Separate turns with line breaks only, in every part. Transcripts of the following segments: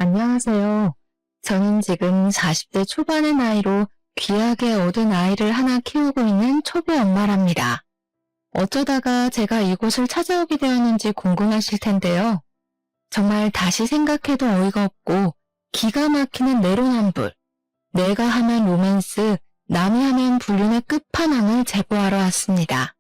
안녕하세요. 저는 지금 40대 초반의 나이로 귀하게 얻은 아이를 하나 키우고 있는 초보 엄마랍니다. 어쩌다가 제가 이곳을 찾아오게 되었는지 궁금하실 텐데요. 정말 다시 생각해도 어이가 없고 기가 막히는 내로남불, 내가 하면 로맨스, 남이 하면 불륜의 끝판왕을 제보하러 왔습니다.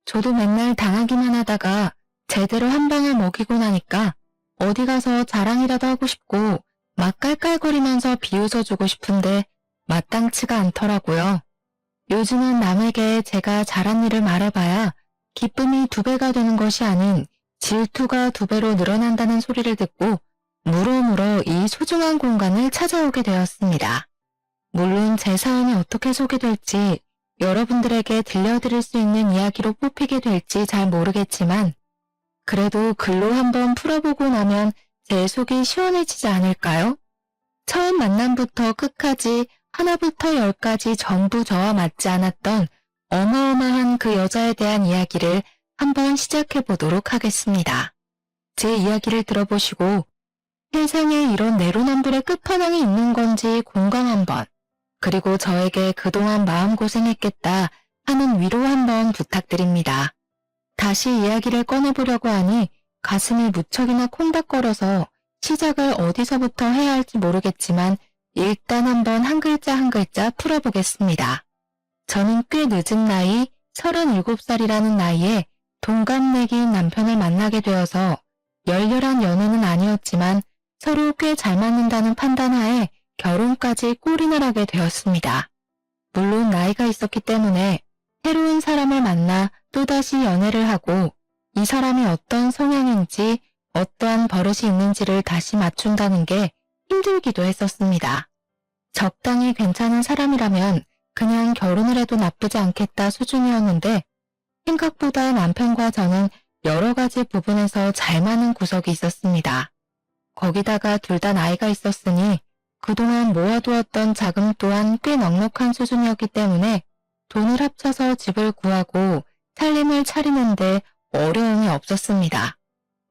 저도 맨날 당하기만 하다가 제대로 한 방을 먹이고 나니까 어디 가서 자랑이라도 하고 싶고 막 깔깔거리면서 비웃어주고 싶은데 마땅치가 않더라고요. 요즘은 남에게 제가 잘한 일을 말해봐야 기쁨이 2배가 되는 것이 아닌 질투가 2배로 늘어난다는 소리를 듣고 물어물어 이 소중한 공간을 찾아오게 되었습니다. 물론 제 사연이 어떻게 소개될지 여러분들에게 들려드릴 수 있는 이야기로 뽑히게 될지 잘 모르겠지만 그래도 글로 한번 풀어보고 나면 제 속이 시원해지지 않을까요? 처음 만남부터 끝까지 하나부터 10까지 전부 저와 맞지 않았던 어마어마한 그 여자에 대한 이야기를 한번 시작해 보도록 하겠습니다. 제 이야기를 들어보시고 세상에 이런 내로남불의 끝판왕이 있는 건지 공감 한번, 그리고 저에게 그동안 마음고생했겠다 하는 위로 한번 부탁드립니다. 다시 이야기를 꺼내보려고 하니 가슴이 무척이나 콩닥거려서 시작을 어디서부터 해야 할지 모르겠지만 일단 한번 한 글자 한 글자 풀어보겠습니다. 저는 꽤 늦은 나이 37살이라는 나이에 동갑내기인 남편을 만나게 되어서 열렬한 연애는 아니었지만 서로 꽤 잘 맞는다는 판단하에 결혼까지 골인을 하게 되었습니다. 물론 나이가 있었기 때문에 새로운 사람을 만나 또다시 연애를 하고 이 사람이 어떤 성향인지 어떠한 버릇이 있는지를 다시 맞춘다는 게 힘들기도 했었습니다. 적당히 괜찮은 사람이라면 그냥 결혼을 해도 나쁘지 않겠다 수준이었는데 생각보다 남편과 저는 여러 가지 부분에서 잘 맞는 구석이 있었습니다. 거기다가 둘 다 나이가 있었으니 그동안 모아두었던 자금 또한 꽤 넉넉한 수준이었기 때문에 돈을 합쳐서 집을 구하고 살림을 차리는데 어려움이 없었습니다.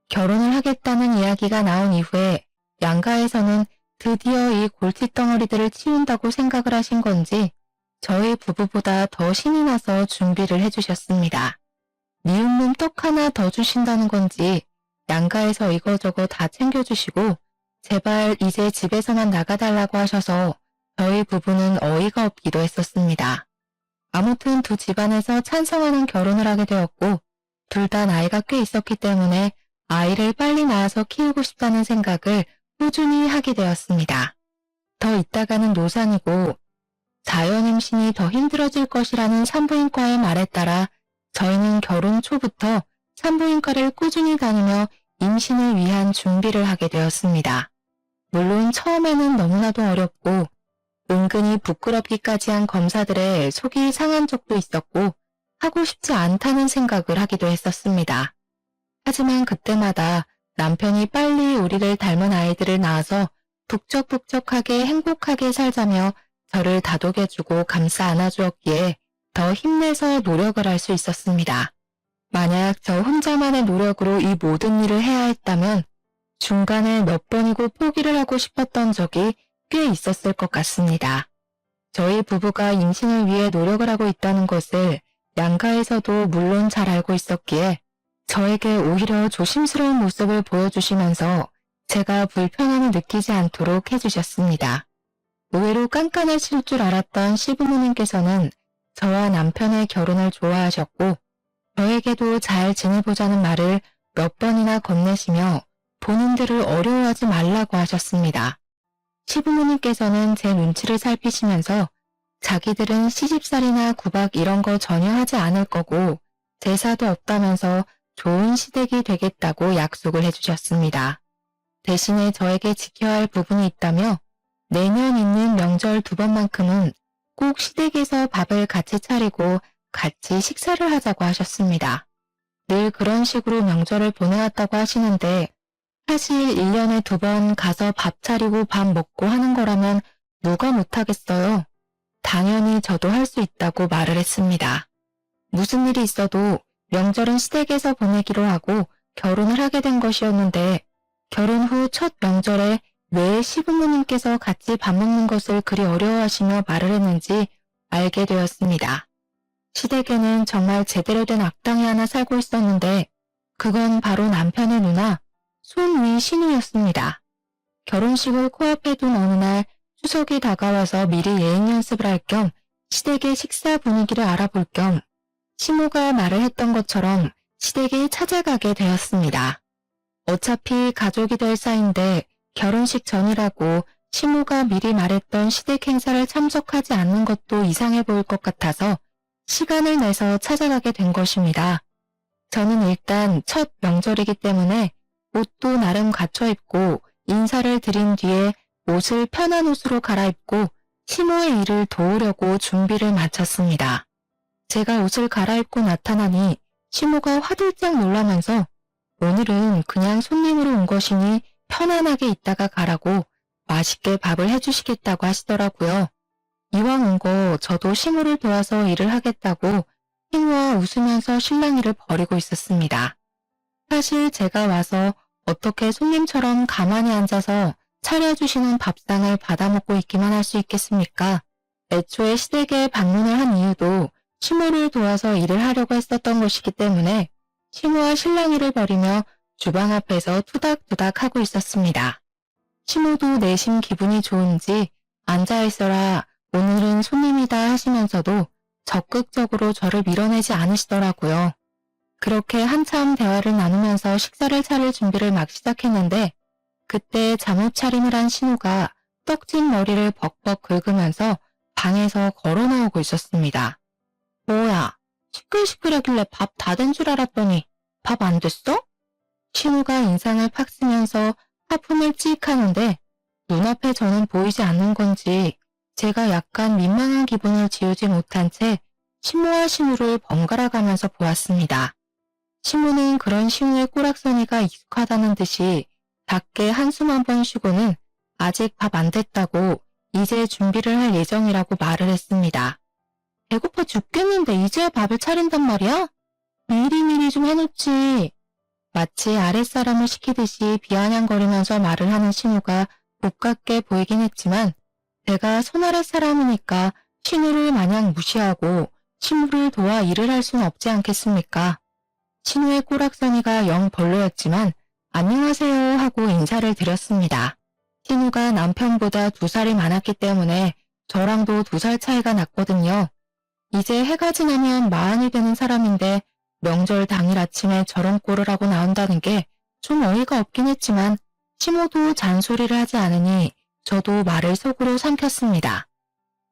결혼을 하겠다는 이야기가 나온 이후에 양가에서는 드디어 이 골칫덩어리들을 치운다고 생각을 하신 건지 저희 부부보다 더 신이 나서 준비를 해주셨습니다. 미운 떡 하나 더 주신다는 건지 양가에서 이거저거 다 챙겨주시고 제발 이제 집에서만 나가달라고 하셔서 저희 부부는 어이가 없기도 했었습니다. 아무튼 두 집안에서 찬성하는 결혼을 하게 되었고 둘 다 나이가 꽤 있었기 때문에 아이를 빨리 낳아서 키우고 싶다는 생각을 꾸준히 하게 되었습니다. 더 있다가는 노산이고 자연 임신이 더 힘들어질 것이라는 산부인과의 말에 따라 저희는 결혼 초부터 산부인과를 꾸준히 다니며 임신을 위한 준비를 하게 되었습니다. 물론 처음에는 너무나도 어렵고 은근히 부끄럽기까지 한 검사들의 속이 상한 적도 있었고 하고 싶지 않다는 생각을 하기도 했었습니다. 하지만 그때마다 남편이 빨리 우리를 닮은 아이들을 낳아서 북적북적하게 행복하게 살자며 저를 다독여주고 감싸 안아주었기에 더 힘내서 노력을 할 수 있었습니다. 만약 저 혼자만의 노력으로 이 모든 일을 해야 했다면 중간에 몇 번이고 포기를 하고 싶었던 적이 꽤 있었을 것 같습니다. 저희 부부가 임신을 위해 노력을 하고 있다는 것을 양가에서도 물론 잘 알고 있었기에 저에게 오히려 조심스러운 모습을 보여주시면서 제가 불편함을 느끼지 않도록 해주셨습니다. 의외로 깐깐하실 줄 알았던 시부모님께서는 저와 남편의 결혼을 좋아하셨고 저에게도 잘 지내보자는 말을 몇 번이나 건네시며 본인들을 어려워하지 말라고 하셨습니다. 시부모님께서는 제 눈치를 살피시면서 자기들은 시집살이나 구박 이런 거 전혀 하지 않을 거고 제사도 없다면서 좋은 시댁이 되겠다고 약속을 해주셨습니다. 대신에 저에게 지켜야 할 부분이 있다며 내년 있는 명절 2번만큼은 꼭 시댁에서 밥을 같이 차리고 같이 식사를 하자고 하셨습니다. 늘 그런 식으로 명절을 보내왔다고 하시는데 사실 1년에 2번 가서 밥 차리고 밥 먹고 하는 거라면 누가 못하겠어요. 당연히 저도 할 수 있다고 말을 했습니다. 무슨 일이 있어도 명절은 시댁에서 보내기로 하고 결혼을 하게 된 것이었는데 결혼 후 첫 명절에 왜 시부모님께서 같이 밥 먹는 것을 그리 어려워하시며 말을 했는지 알게 되었습니다. 시댁에는 정말 제대로 된 악당이 하나 살고 있었는데 그건 바로 남편의 누나 손위 신우였습니다. 결혼식을 코앞에 둔 어느 날 추석이 다가와서 미리 예행 연습을 할 겸 시댁의 식사 분위기를 알아볼 겸 시모가 말을 했던 것처럼 시댁에 찾아가게 되었습니다. 어차피 가족이 될 사이인데 결혼식 전이라고 시모가 미리 말했던 시댁 행사를 참석하지 않는 것도 이상해 보일 것 같아서 시간을 내서 찾아가게 된 것입니다. 저는 일단 첫 명절이기 때문에 옷도 나름 갖춰 입고 인사를 드린 뒤에 옷을 편한 옷으로 갈아입고 시모의 일을 도우려고 준비를 마쳤습니다. 제가 옷을 갈아입고 나타나니 시모가 화들짝 놀라면서 오늘은 그냥 손님으로 온 것이니 편안하게 있다가 가라고 맛있게 밥을 해주시겠다고 하시더라고요. 이왕 온 거 저도 시모를 도와서 일을 하겠다고 시모와 웃으면서 실랑이를 벌이고 있었습니다. 사실 제가 와서 어떻게 손님처럼 가만히 앉아서 차려주시는 밥상을 받아먹고 있기만 할 수 있겠습니까? 애초에 시댁에 방문을 한 이유도 시모를 도와서 일을 하려고 했었던 것이기 때문에 시모와 실랑이를 벌이며 주방 앞에서 투닥투닥 하고 있었습니다. 시모도 내심 기분이 좋은지 앉아있어라 오늘은 손님이다 하시면서도 적극적으로 저를 밀어내지 않으시더라고요. 그렇게 한참 대화를 나누면서 식사를 차릴 준비를 막 시작했는데 그때 잠옷 차림을 한 신우가 떡진 머리를 벅벅 긁으면서 방에서 걸어 나오고 있었습니다. 뭐야, 시끌시끌하길래 밥 다 된 줄 알았더니 밥 안 됐어? 신우가 인상을 팍 쓰면서 하품을 찍 하는데 눈앞에 저는 보이지 않는 건지 제가 약간 민망한 기분을 지우지 못한 채 신우와 신우를 번갈아 가면서 보았습니다. 신우는 그런 신우의 꼬락서니가 익숙하다는 듯이 작게 한숨 한 번 쉬고는 아직 밥 안 됐다고 이제 준비를 할 예정이라고 말을 했습니다. 배고파 죽겠는데 이제야 밥을 차린단 말이야? 미리미리 좀 해놓지. 마치 아랫사람을 시키듯이 비아냥거리면서 말을 하는 신우가 못같게 보이긴 했지만 제가 손아랫 사람이니까 신우를 마냥 무시하고 신우를 도와 일을 할 수는 없지 않겠습니까? 신우의 꼬락서니가 영 별로였지만 안녕하세요 하고 인사를 드렸습니다. 신우가 남편보다 2살이 많았기 때문에 저랑도 2살 차이가 났거든요. 이제 해가 지나면 40이 되는 사람인데 명절 당일 아침에 저런 꼴을 하고 나온다는 게 좀 어이가 없긴 했지만 시모도 잔소리를 하지 않으니 저도 말을 속으로 삼켰습니다.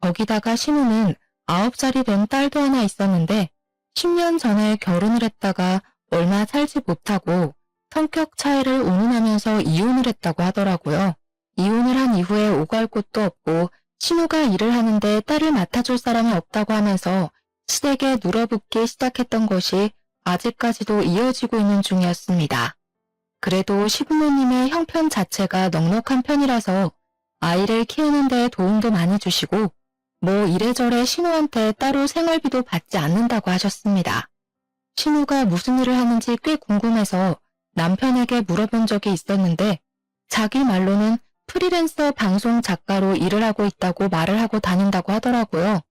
거기다가 시모는 9살이 된 딸도 하나 있었는데 10년 전에 결혼을 했다가 얼마 살지 못하고 성격 차이를 운운하면서 이혼을 했다고 하더라고요. 이혼을 한 이후에 오갈 곳도 없고 신우가 일을 하는데 딸을 맡아줄 사람이 없다고 하면서 시댁에 눌어붙기 시작했던 것이 아직까지도 이어지고 있는 중이었습니다. 그래도 시부모님의 형편 자체가 넉넉한 편이라서 아이를 키우는 데 도움도 많이 주시고 뭐 이래저래 신우한테 따로 생활비도 받지 않는다고 하셨습니다. 신우가 무슨 일을 하는지 꽤 궁금해서 남편에게 물어본 적이 있었는데 자기 말로는 프리랜서 방송 작가로 일을 하고 있다고 말을 하고 다닌다고 하더라고요.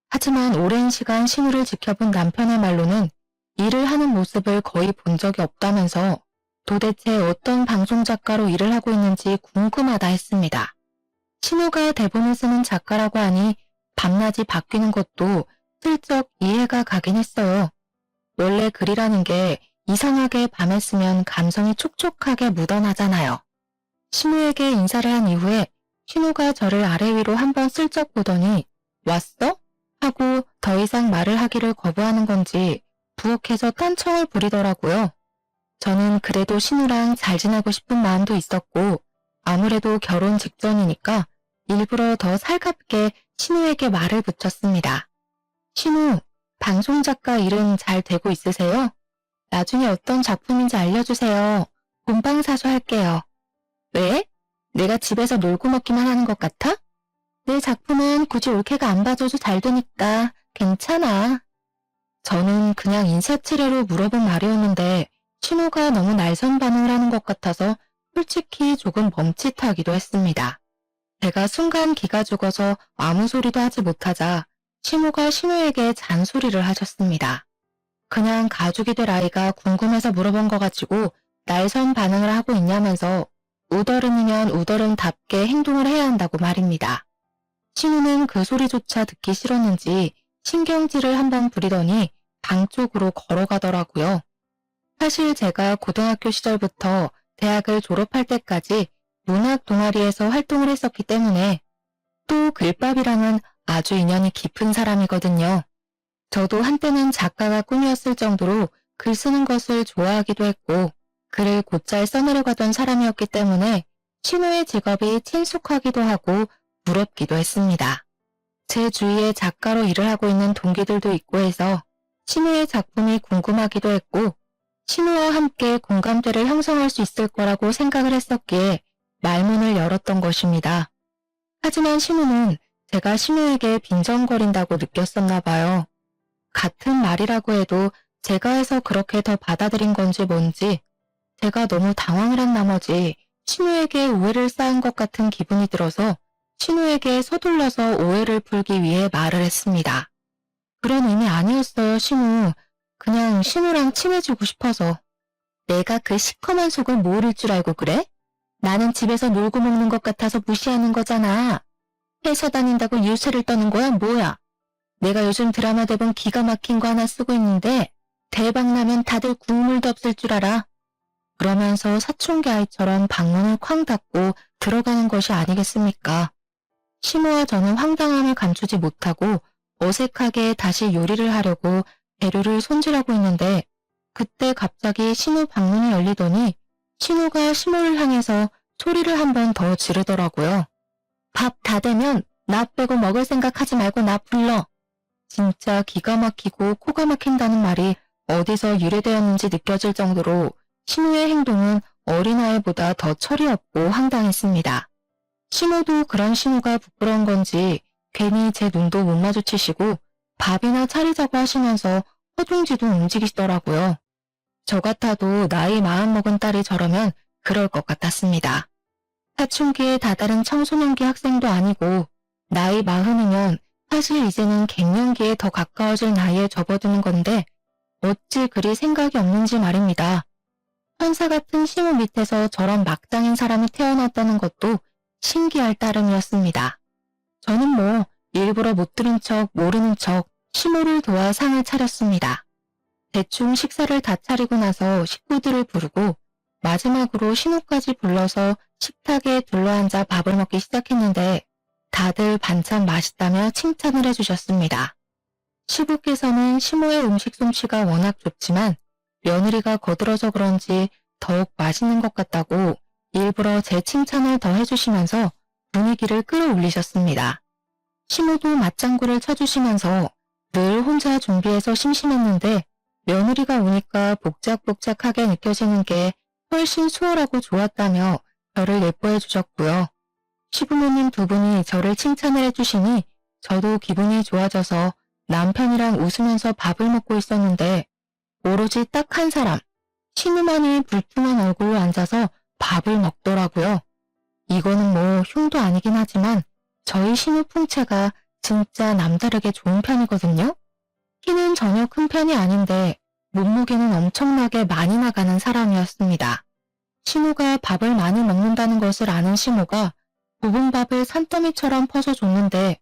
하지만 오랜 시간 신우를 지켜본 남편의 말로는 일을 하는 모습을 거의 본 적이 없다면서 도대체 어떤 방송 작가로 일을 하고 있는지 궁금하다 했습니다. 신우가 대본을 쓰는 작가라고 하니 밤낮이 바뀌는 것도 슬쩍 이해가 가긴 했어요. 원래 글이라는 게 이상하게 밤에 쓰면 감성이 촉촉하게 묻어나잖아요. 신우에게 인사를 한 이후에 신우가 저를 아래 위로 한번 슬쩍 보더니 왔어? 하고 더 이상 말을 하기를 거부하는 건지 부엌에서 딴청을 부리더라고요. 저는 그래도 신우랑 잘 지내고 싶은 마음도 있었고 아무래도 결혼 직전이니까 일부러 더 살갑게 신우에게 말을 붙였습니다. 신우, 방송작가 일은 잘 되고 있으세요? 나중에 어떤 작품인지 알려주세요. 본방사수 할게요. 왜? 내가 집에서 놀고 먹기만 하는 것 같아? 내 작품은 굳이 올케가 안 봐줘도 잘 되니까 괜찮아. 저는 그냥 인사치레로 물어본 말이었는데 신우가 너무 날선 반응을 하는 것 같아서 솔직히 조금 멈칫하기도 했습니다. 제가 순간 기가 죽어서 아무 소리도 하지 못하자 시모가 신우에게 잔소리를 하셨습니다. 그냥 가족이 될 아이가 궁금해서 물어본 거 가지고 날선 반응을 하고 있냐면서 우더른이면 우더른답게 행동을 해야 한다고 말입니다. 신우는 그 소리조차 듣기 싫었는지 신경질을 한번 부리더니 방 쪽으로 걸어가더라고요. 사실 제가 고등학교 시절부터 대학을 졸업할 때까지 문학 동아리에서 활동을 했었기 때문에 또 글밥이랑은 아주 인연이 깊은 사람이거든요. 저도 한때는 작가가 꿈이었을 정도로 글 쓰는 것을 좋아하기도 했고 글을 곧잘 써내려고 하던 사람이었기 때문에 신우의 직업이 친숙하기도 하고 부럽기도 했습니다. 제 주위에 작가로 일을 하고 있는 동기들도 있고 해서 신우의 작품이 궁금하기도 했고 신우와 함께 공감대를 형성할 수 있을 거라고 생각을 했었기에 말문을 열었던 것입니다. 하지만 신우는 제가 신우에게 빈정거린다고 느꼈었나 봐요. 같은 말이라고 해도 제가 해서 그렇게 더 받아들인 건지 뭔지 제가 너무 당황을 한 나머지 신우에게 오해를 쌓은 것 같은 기분이 들어서 신우에게 서둘러서 오해를 풀기 위해 말을 했습니다. 그런 의미 아니었어요, 신우. 그냥 신우랑 친해지고 싶어서. 내가 그 시커먼 속을 모를 줄 알고 그래? 나는 집에서 놀고 먹는 것 같아서 무시하는 거잖아. 회사 다닌다고 유세를 떠는 거야, 뭐야? 내가 요즘 드라마 대본 기가 막힌 거 하나 쓰고 있는데 대박 나면 다들 국물도 없을 줄 알아. 그러면서 사춘기 아이처럼 방문을 쾅 닫고 들어가는 것이 아니겠습니까? 시모와 저는 황당함을 감추지 못하고 어색하게 다시 요리를 하려고 재료를 손질하고 있는데 그때 갑자기 신우 방문이 열리더니 신우가 시모를 향해서 소리를 한 번 더 지르더라고요. 밥 다 되면 나 빼고 먹을 생각하지 말고 나 불러. 진짜 기가 막히고 코가 막힌다는 말이 어디서 유래되었는지 느껴질 정도로 신우의 행동은 어린아이보다 더 철이 없고 황당했습니다. 신우도 그런 신우가 부끄러운 건지 괜히 제 눈도 못 마주치시고 밥이나 차리자고 하시면서 허둥지둥 움직이시더라고요. 저 같아도 나이 마흔먹은 딸이 저러면 그럴 것 같았습니다. 사춘기에 다다른 청소년기 학생도 아니고 나이 마흔이면 사실 이제는 갱년기에 더 가까워질 나이에 접어드는 건데 어찌 그리 생각이 없는지 말입니다. 천사 같은 시모 밑에서 저런 막장인 사람이 태어났다는 것도 신기할 따름이었습니다. 저는 뭐 일부러 못 들은 척 모르는 척 시모를 도와 상을 차렸습니다. 대충 식사를 다 차리고 나서 식구들을 부르고 마지막으로 신우까지 불러서 식탁에 둘러앉아 밥을 먹기 시작했는데 다들 반찬 맛있다며 칭찬을 해주셨습니다. 시부께서는 시모의 음식 솜씨가 워낙 좋지만 며느리가 거들어서 그런지 더욱 맛있는 것 같다고 일부러 제 칭찬을 더 해주시면서 분위기를 끌어올리셨습니다. 시모도 맞장구를 쳐주시면서 늘 혼자 준비해서 심심했는데 며느리가 오니까 복작복작하게 느껴지는 게 훨씬 수월하고 좋았다며 저를 예뻐해 주셨고요. 시부모님 두 분이 저를 칭찬을 해주시니 저도 기분이 좋아져서 남편이랑 웃으면서 밥을 먹고 있었는데 오로지 딱 한 사람, 신우만이 불퉁한 얼굴로 앉아서 밥을 먹더라고요. 이거는 뭐 흉도 아니긴 하지만 저희 신우 풍채가 진짜 남다르게 좋은 편이거든요. 키는 전혀 큰 편이 아닌데 몸무게는 엄청나게 많이 나가는 사람이었습니다. 신우가 밥을 많이 먹는다는 것을 아는 시모가 볶음밥을 산더미처럼 퍼서 줬는데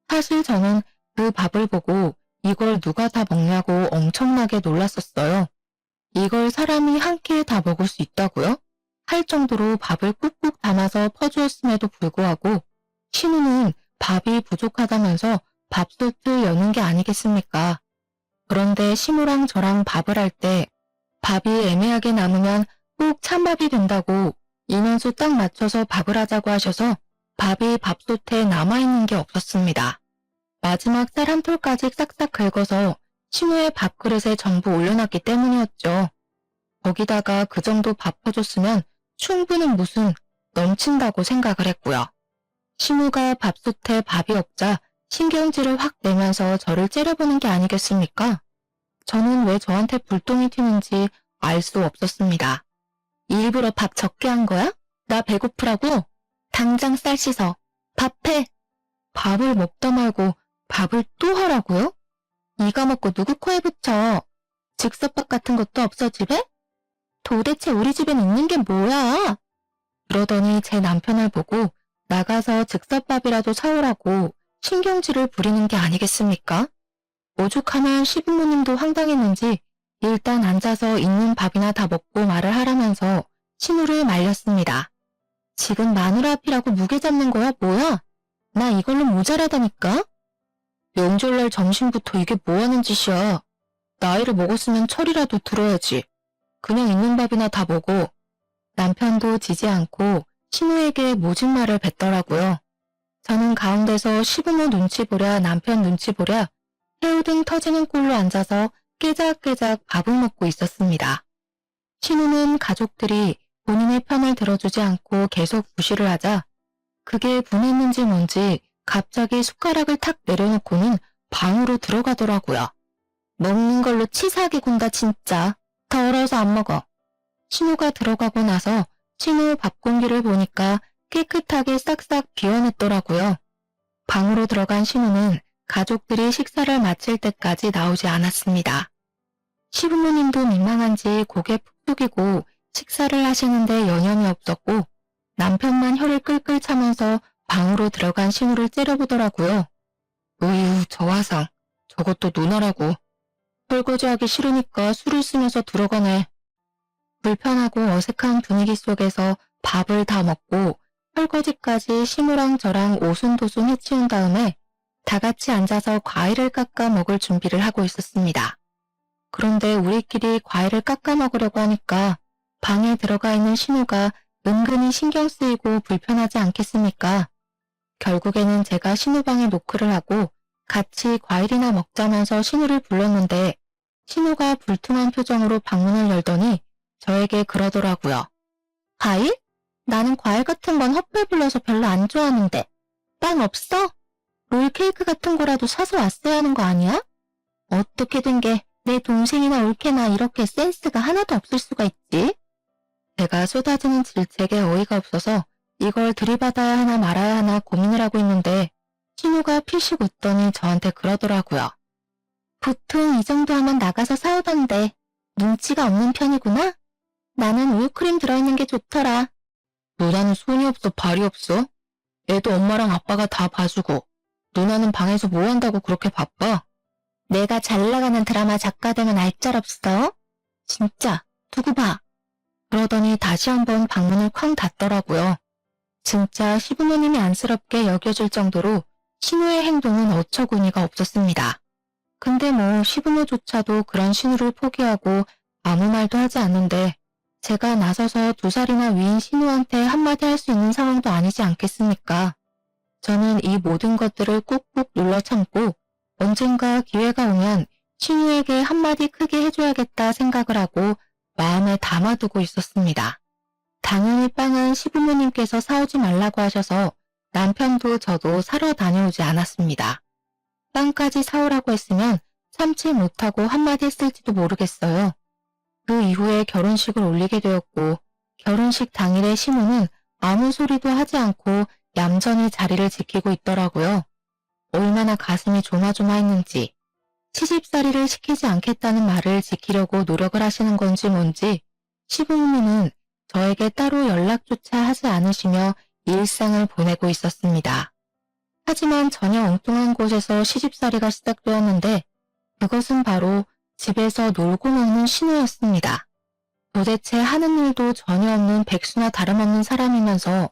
사실 저는 그 밥을 보고 이걸 누가 다 먹냐고 엄청나게 놀랐었어요. 이걸 사람이 한 끼에 다 먹을 수 있다고요? 할 정도로 밥을 꾹꾹 담아서 퍼주었음에도 불구하고 신우는 밥이 부족하다면서 밥솥을 여는 게 아니겠습니까? 그런데 시모랑 저랑 밥을 할 때 밥이 애매하게 남으면 꼭 찬밥이 된다고 인원수 딱 맞춰서 밥을 하자고 하셔서 밥이 밥솥에 남아있는 게 없었습니다. 마지막 쌀 한 톨까지 싹싹 긁어서 신우의 밥그릇에 전부 올려놨기 때문이었죠. 거기다가 그 정도 밥 퍼줬으면 충분은 무슨 넘친다고 생각을 했고요. 신우가 밥솥에 밥이 없자 신경질을 확 내면서 저를 째려보는 게 아니겠습니까? 저는 왜 저한테 불똥이 튀는지 알 수 없었습니다. 일부러 밥 적게 한 거야? 나 배고프라고? 당장 쌀 씻어. 밥해. 밥을 먹다 말고 밥을 또 하라고요? 이가 먹고 누구 코에 붙여. 즉석밥 같은 것도 없어 집에? 도대체 우리 집엔 있는 게 뭐야? 그러더니 제 남편을 보고 나가서 즉석밥이라도 사오라고 신경질을 부리는 게 아니겠습니까? 오죽하면 시부모님도 황당했는지 일단 앉아서 있는 밥이나 다 먹고 말을 하라면서 신우를 말렸습니다. 지금 마누라 앞이라고 무게 잡는 거야 뭐야? 나 이걸로 모자라다니까? 명절날 점심부터 이게 뭐하는 짓이야? 나이를 먹었으면 철이라도 들어야지. 그냥 있는 밥이나 다 먹어. 남편도 지지 않고 신우에게 모진 말을 뱉더라고요. 저는 가운데서 시부모 눈치 보랴 남편 눈치 보랴 새우등 터지는 꼴로 앉아서 깨작깨작 밥을 먹고 있었습니다. 신우는 가족들이 본인의 편을 들어주지 않고 계속 무시를 하자 그게 분했는지 뭔지 갑자기 숟가락을 탁 내려놓고는 방으로 들어가더라고요. 먹는 걸로 치사하게 군다 진짜. 더러워서 안 먹어. 신우가 들어가고 나서 신우 밥 공기를 보니까 깨끗하게 싹싹 비워냈더라고요. 방으로 들어간 신우는 가족들이 식사를 마칠 때까지 나오지 않았습니다. 시부모님도 민망한지 고개 푹 숙이고 식사를 하시는데 여념이 없었고 남편만 혀를 끌끌 차면서 방으로 들어간 신우를 째려보더라고요. 으유 저 화상 저것도 누나라고. 설거지하기 싫으니까 술을 쓰면서 들어가네. 불편하고 어색한 분위기 속에서 밥을 다 먹고 설거지까지 신우랑 저랑 오순도순 해치운 다음에 다 같이 앉아서 과일을 깎아 먹을 준비를 하고 있었습니다. 그런데 우리끼리 과일을 깎아 먹으려고 하니까 방에 들어가 있는 신우가 은근히 신경 쓰이고 불편하지 않겠습니까? 결국에는 제가 신우 방에 노크를 하고 같이 과일이나 먹자면서 신우를 불렀는데 신우가 불퉁한 표정으로 방문을 열더니 저에게 그러더라고요. 과일? 나는 과일 같은 건 헛배 불러서 별로 안 좋아하는데. 빵 없어? 롤 케이크 같은 거라도 사서 왔어야 하는 거 아니야? 어떻게 된 게 내 동생이나 올케나 이렇게 센스가 하나도 없을 수가 있지? 제가 쏟아지는 질책에 어이가 없어서 이걸 들이받아야 하나 말아야 하나 고민을 하고 있는데 신우가 피식 웃더니 저한테 그러더라고요. 보통 이 정도 하면 나가서 사오던데 눈치가 없는 편이구나? 나는 우유크림 들어있는 게 좋더라. 누나는 손이 없어 발이 없어? 애도 엄마랑 아빠가 다 봐주고 누나는 방에서 뭐 한다고 그렇게 바빠? 내가 잘 나가는 드라마 작가 되면 알짤없어? 진짜 두고 봐. 그러더니 다시 한번 방문을 쾅 닫더라고요. 진짜 시부모님이 안쓰럽게 여겨질 정도로 신우의 행동은 어처구니가 없었습니다. 근데 뭐 시부모조차도 그런 신우를 포기하고 아무 말도 하지 않는데 제가 나서서 2살이나 위인 신우한테 한마디 할 수 있는 상황도 아니지 않겠습니까? 저는 이 모든 것들을 꾹꾹 눌러 참고 언젠가 기회가 오면 신우에게 한마디 크게 해줘야겠다 생각을 하고 마음에 담아두고 있었습니다. 당연히 빵은 시부모님께서 사오지 말라고 하셔서 남편도 저도 사러 다녀오지 않았습니다. 빵까지 사오라고 했으면 참지 못하고 한마디 했을지도 모르겠어요. 그 이후에 결혼식을 올리게 되었고 결혼식 당일에 신우는 아무 소리도 하지 않고 얌전히 자리를 지키고 있더라고요. 얼마나 가슴이 조마조마했는지 시집살이를 시키지 않겠다는 말을 지키려고 노력을 하시는 건지 뭔지 시부모님은 저에게 따로 연락조차 하지 않으시며 일상을 보내고 있었습니다. 하지만 전혀 엉뚱한 곳에서 시집살이가 시작되었는데 그것은 바로 집에서 놀고 먹는 신우였습니다. 도대체 하는 일도 전혀 없는 백수나 다름없는 사람이면서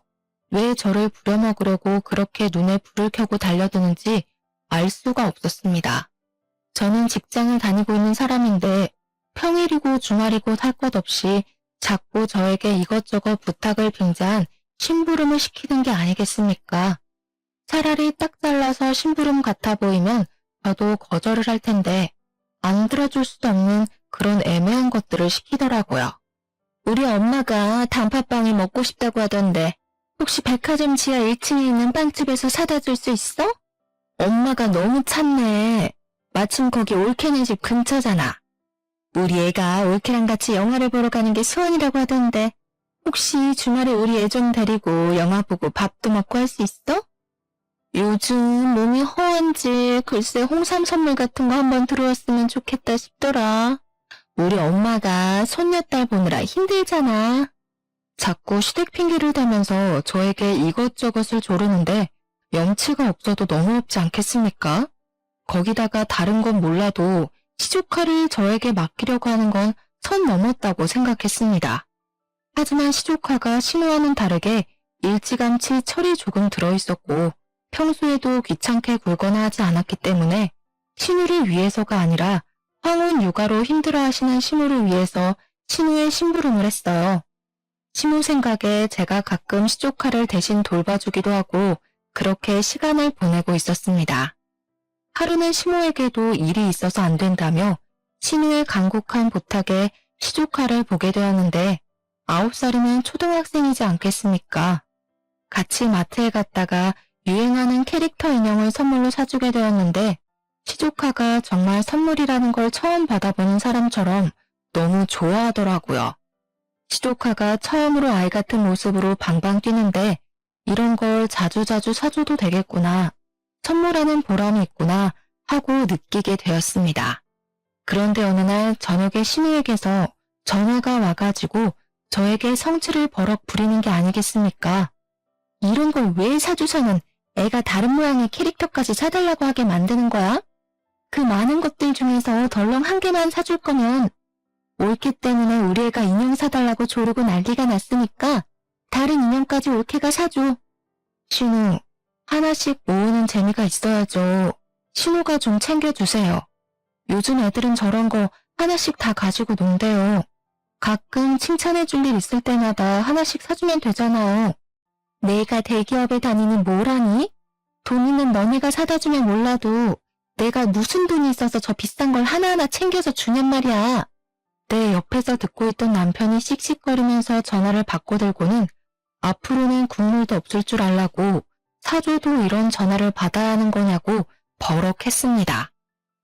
왜 저를 부려먹으려고 그렇게 눈에 불을 켜고 달려드는지 알 수가 없었습니다. 저는 직장을 다니고 있는 사람인데 평일이고 주말이고 할 것 없이 자꾸 저에게 이것저것 부탁을 빙자한 심부름을 시키는 게 아니겠습니까? 차라리 딱 잘라서 심부름 같아 보이면 저도 거절을 할 텐데 안 들어줄 수도 없는 그런 애매한 것들을 시키더라고요. 우리 엄마가 단팥빵이 먹고 싶다고 하던데 혹시 백화점 지하 1층에 있는 빵집에서 사다 줄 수 있어? 엄마가 너무 찾네. 마침 거기 올케네 집 근처잖아. 우리 애가 올케랑 같이 영화를 보러 가는 게 소원이라고 하던데 혹시 주말에 우리 애 좀 데리고 영화 보고 밥도 먹고 할 수 있어? 요즘 몸이 허한지 글쎄 홍삼 선물 같은 거 한번 들어왔으면 좋겠다 싶더라. 우리 엄마가 손녀딸 보느라 힘들잖아. 자꾸 시댁 핑계를 대면서 저에게 이것저것을 조르는데 염치가 없어도 너무 없지 않겠습니까? 거기다가 다른 건 몰라도 시조카를 저에게 맡기려고 하는 건 선 넘었다고 생각했습니다. 하지만 시조카가 신호와는 다르게 일찌감치 철이 조금 들어있었고 평소에도 귀찮게 굴거나 하지 않았기 때문에 신우를 위해서가 아니라 황혼 육아로 힘들어하시는 신우를 위해서 신우의 심부름을 했어요. 신우 생각에 제가 가끔 시조카를 대신 돌봐주기도 하고 그렇게 시간을 보내고 있었습니다. 하루는 신우에게도 일이 있어서 안 된다며 신우의 간곡한 부탁에 시조카를 보게 되었는데 9살이면 초등학생이지 않겠습니까? 같이 마트에 갔다가 유행하는 캐릭터 인형을 선물로 사주게 되었는데 시조카가 정말 선물이라는 걸 처음 받아보는 사람처럼 너무 좋아하더라고요. 시조카가 처음으로 아이 같은 모습으로 방방 뛰는데 이런 걸 자주자주 사줘도 되겠구나, 선물하는 보람이 있구나 하고 느끼게 되었습니다. 그런데 어느 날 저녁에 신우에게서 전화가 와가지고 저에게 성질을 버럭 부리는 게 아니겠습니까? 이런 걸 왜 사주서는 애가 다른 모양의 캐릭터까지 사달라고 하게 만드는 거야? 그 많은 것들 중에서 덜렁 한 개만 사줄 거면 올케 때문에 우리 애가 인형 사달라고 조르고 난리가 났으니까 다른 인형까지 올케가 사줘. 신우, 하나씩 모으는 재미가 있어야죠. 신우가 좀 챙겨주세요. 요즘 애들은 저런 거 하나씩 다 가지고 논대요. 가끔 칭찬해줄 일 있을 때마다 하나씩 사주면 되잖아요. 내가 대기업에 다니는 뭐라니? 돈 있는 너네가 사다 주면 몰라도 내가 무슨 돈이 있어서 저 비싼 걸 하나하나 챙겨서 주냔 말이야. 내 옆에서 듣고 있던 남편이 씩씩거리면서 전화를 바꿔들고는 앞으로는 국물도 없을 줄 알라고 사줘도 이런 전화를 받아야 하는 거냐고 버럭했습니다.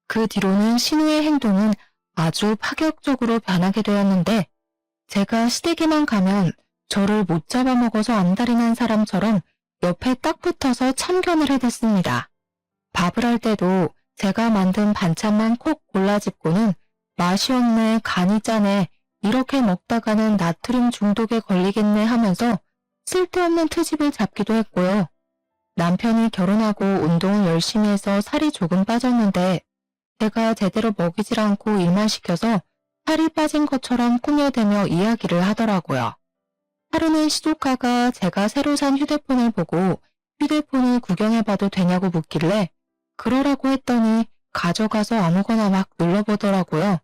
그 뒤로는 신우의 행동은 아주 파격적으로 변하게 되었는데 제가 시댁에만 가면 저를 못 잡아먹어서 안달이 난 사람처럼 옆에 딱 붙어서 참견을 해댔습니다. 밥을 할 때도 제가 만든 반찬만 콕 골라집고는 맛이 없네, 간이 짜네, 이렇게 먹다가는 나트륨 중독에 걸리겠네 하면서 쓸데없는 트집을 잡기도 했고요. 남편이 결혼하고 운동을 열심히 해서 살이 조금 빠졌는데 제가 제대로 먹이질 않고 일만 시켜서 살이 빠진 것처럼 꾸며대며 이야기를 하더라고요. 하루는 시조카가 제가 새로 산 휴대폰을 보고 휴대폰을 구경해봐도 되냐고 묻길래 그러라고 했더니 가져가서 아무거나 막 눌러보더라고요.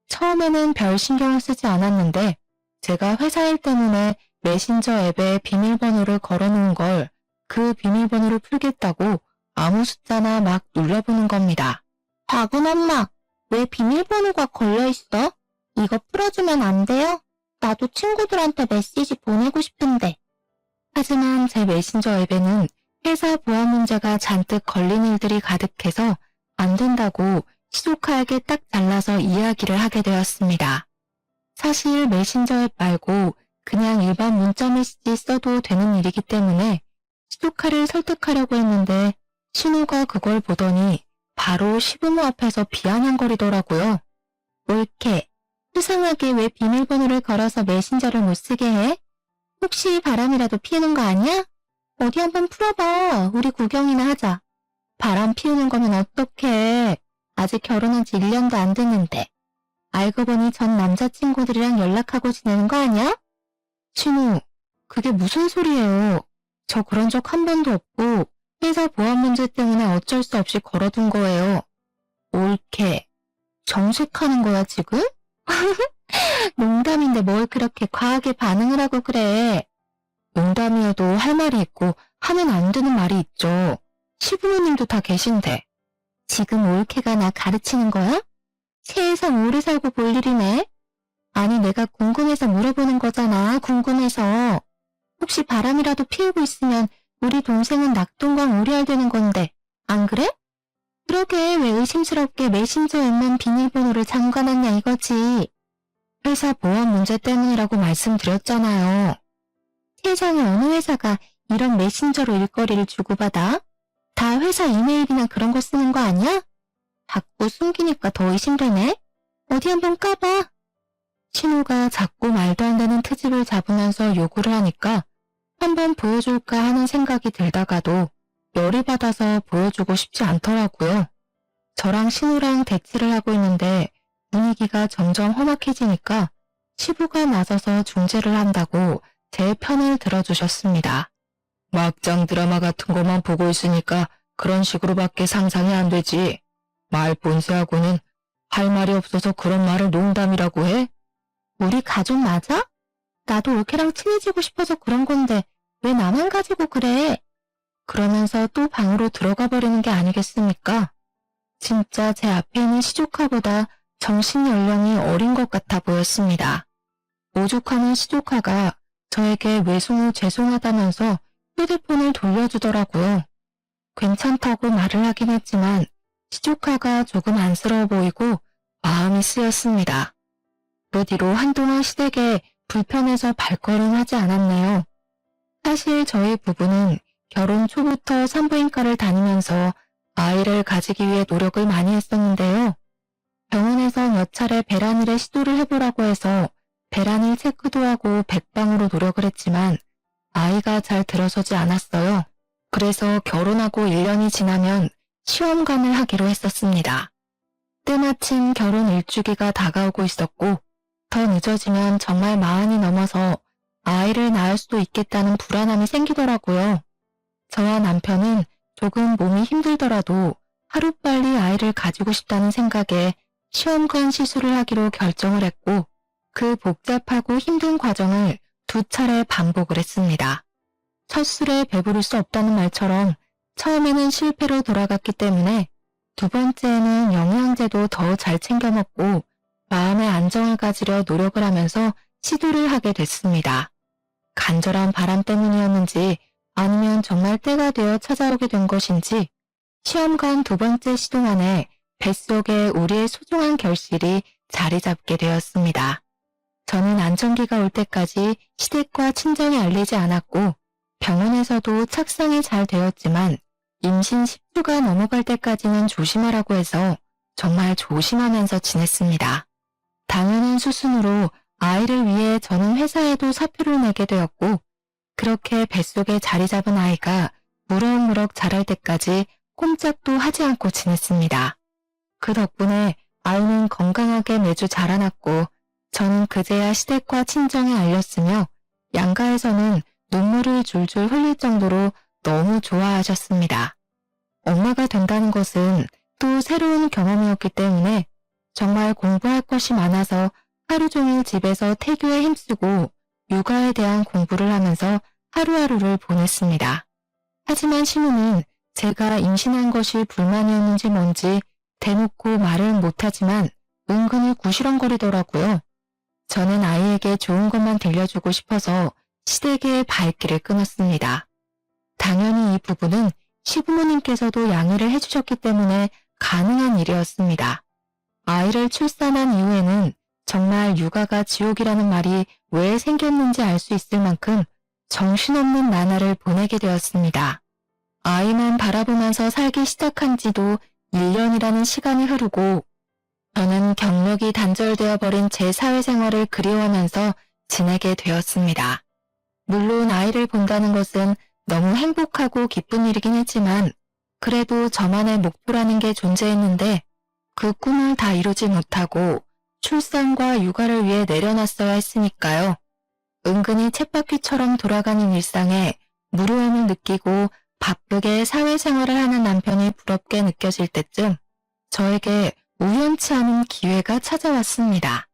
처음에는 별 신경을 쓰지 않았는데 제가 회사 일 때문에 메신저 앱에 비밀번호를 걸어놓은 걸 그 비밀번호를 풀겠다고 아무 숫자나 막 눌러보는 겁니다. 박은 엄마, 왜 비밀번호가 걸려있어? 이거 풀어주면 안 돼요? 나도 친구들한테 메시지 보내고 싶은데. 하지만 제 메신저 앱에는 회사 보안 문제가 잔뜩 걸린 일들이 가득해서 안 된다고 시조카에게 딱 잘라서 이야기를 하게 되었습니다. 사실 메신저 앱 말고 그냥 일반 문자 메시지 써도 되는 일이기 때문에 시조카를 설득하려고 했는데 신우가 그걸 보더니 바로 시부모 앞에서 비아냥거리더라고요. 올케, 수상하게 왜 비밀번호를 걸어서 메신저를 못 쓰게 해? 혹시 바람이라도 피우는 거 아니야? 어디 한번 풀어봐. 우리 구경이나 하자. 바람 피우는 거면 어떡해. 아직 결혼한 지 1년도 안 됐는데. 알고 보니 전 남자친구들이랑 연락하고 지내는 거 아니야? 신우, 그게 무슨 소리예요. 저 그런 적 한 번도 없고 회사 보안 문제 때문에 어쩔 수 없이 걸어둔 거예요. 올케, 정색하는 거야 지금? 농담인데 뭘 그렇게 과하게 반응을 하고 그래. 농담이어도 할 말이 있고 하면 안 되는 말이 있죠. 시부모님도 다 계신데. 지금 올케가 나 가르치는 거야? 세상 오래 살고 볼 일이네. 아니 내가 궁금해서 물어보는 거잖아. 궁금해서. 혹시 바람이라도 피우고 있으면 우리 동생은 낙동강 오리알 되는 건데 안 그래? 그러게 왜 의심스럽게 메신저 앱만 비밀번호를 잠가놨냐 이거지. 회사 보안 문제 때문이라고 말씀드렸잖아요. 세상에 어느 회사가 이런 메신저로 일거리를 주고받아? 다 회사 이메일이나 그런 거 쓰는 거 아니야? 자꾸 숨기니까 더 의심되네. 어디 한번 까봐. 신우가 자꾸 말도 안 되는 트집을 잡으면서 요구를 하니까 한번 보여줄까 하는 생각이 들다가도 열이 받아서 보여주고 싶지 않더라고요. 저랑 신우랑 대치를 하고 있는데 분위기가 점점 험악해지니까 시부가 나서서 중재를 한다고 제 편을 들어주셨습니다. 막장 드라마 같은 것만 보고 있으니까 그런 식으로밖에 상상이 안 되지. 말 본세하고는 할 말이 없어서 그런 말을 농담이라고 해? 우리 가족 맞아? 나도 올케랑 친해지고 싶어서 그런 건데 왜 나만 가지고 그래? 그러면서 또 방으로 들어가 버리는 게 아니겠습니까? 진짜 제 앞에 있는 시조카보다 정신 연령이 어린 것 같아 보였습니다. 오죽하면 시조카가 저에게 외숙 후 죄송하다면서 휴대폰을 돌려주더라고요. 괜찮다고 말을 하긴 했지만 시조카가 조금 안쓰러워 보이고 마음이 쓰였습니다. 그 뒤로 한동안 시댁에 불편해서 발걸음하지 않았네요. 사실 저희 부부는 결혼 초부터 산부인과를 다니면서 아이를 가지기 위해 노력을 많이 했었는데요. 병원에서 몇 차례 배란일에 시도를 해보라고 해서 배란일 체크도 하고 백방으로 노력을 했지만 아이가 잘 들어서지 않았어요. 그래서 결혼하고 1년이 지나면 시험관을 하기로 했었습니다. 때마침 결혼 일주기가 다가오고 있었고 더 늦어지면 정말 마흔이 넘어서 아이를 낳을 수도 있겠다는 불안함이 생기더라고요. 저와 남편은 조금 몸이 힘들더라도 하루빨리 아이를 가지고 싶다는 생각에 시험관 시술을 하기로 결정을 했고 그 복잡하고 힘든 과정을 2차례 반복을 했습니다. 첫 술에 배부를 수 없다는 말처럼 처음에는 실패로 돌아갔기 때문에 2번째에는 영양제도 더 잘 챙겨 먹고 마음의 안정을 가지려 노력을 하면서 시도를 하게 됐습니다. 간절한 바람 때문이었는지 아니면 정말 때가 되어 찾아오게 된 것인지 시험관 2번째 시도 만에 뱃속에 우리의 소중한 결실이 자리 잡게 되었습니다. 저는 안정기가 올 때까지 시댁과 친정에 알리지 않았고 병원에서도 착상이 잘 되었지만 임신 10주가 넘어갈 때까지는 조심하라고 해서 정말 조심하면서 지냈습니다. 당연한 수순으로 아이를 위해 저는 회사에도 사표를 내게 되었고 그렇게 뱃속에 자리 잡은 아이가 무럭무럭 자랄 때까지 꼼짝도 하지 않고 지냈습니다. 그 덕분에 아이는 건강하게 매주 자라났고 저는 그제야 시댁과 친정에 알렸으며 양가에서는 눈물을 줄줄 흘릴 정도로 너무 좋아하셨습니다. 엄마가 된다는 것은 또 새로운 경험이었기 때문에 정말 공부할 것이 많아서 하루 종일 집에서 태교에 힘쓰고 육아에 대한 공부를 하면서 하루하루를 보냈습니다. 하지만 신우는 제가 임신한 것이 불만이었는지 뭔지 대놓고 말을 못하지만 은근히 구시렁거리더라고요. 저는 아이에게 좋은 것만 들려주고 싶어서 시댁의 발길을 끊었습니다. 당연히 이 부분은 시부모님께서도 양해를 해주셨기 때문에 가능한 일이었습니다. 아이를 출산한 이후에는 정말 육아가 지옥이라는 말이 왜 생겼는지 알 수 있을 만큼 정신없는 나날을 보내게 되었습니다. 아이만 바라보면서 살기 시작한 지도 1년이라는 시간이 흐르고 저는 경력이 단절되어 버린 제 사회생활을 그리워하면서 지내게 되었습니다. 물론 아이를 본다는 것은 너무 행복하고 기쁜 일이긴 했지만 그래도 저만의 목표라는 게 존재했는데 그 꿈을 다 이루지 못하고 출산과 육아를 위해 내려놨어야 했으니까요. 은근히 쳇바퀴처럼 돌아가는 일상에 무료함을 느끼고 바쁘게 사회생활을 하는 남편이 부럽게 느껴질 때쯤 저에게 우연치 않은 기회가 찾아왔습니다.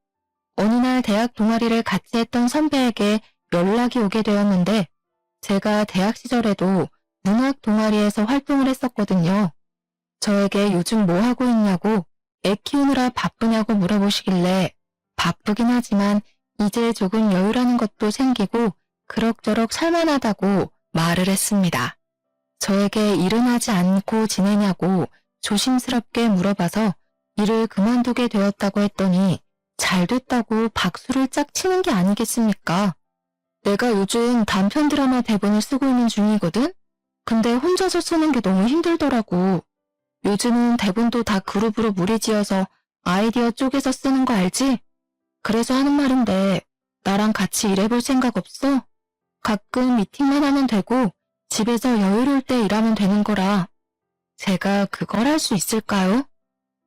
어느 날 대학 동아리를 같이 했던 선배에게 연락이 오게 되었는데 제가 대학 시절에도 문학 동아리에서 활동을 했었거든요. 저에게 요즘 뭐 하고 있냐고 애 키우느라 바쁘냐고 물어보시길래 바쁘긴 하지만 이제 조금 여유라는 것도 생기고 그럭저럭 살만하다고 말을 했습니다. 저에게 일은 하지 않고 지내냐고 조심스럽게 물어봐서 일을 그만두게 되었다고 했더니 잘 됐다고 박수를 짝 치는 게 아니겠습니까? 내가 요즘 단편 드라마 대본을 쓰고 있는 중이거든? 근데 혼자서 쓰는 게 너무 힘들더라고. 요즘은 대본도 다 그룹으로 무리지어서 아이디어 쪼개서 쓰는 거 알지? 그래서 하는 말인데 나랑 같이 일해볼 생각 없어? 가끔 미팅만 하면 되고 집에서 여유로울 때 일하면 되는 거라. 제가 그걸 할 수 있을까요?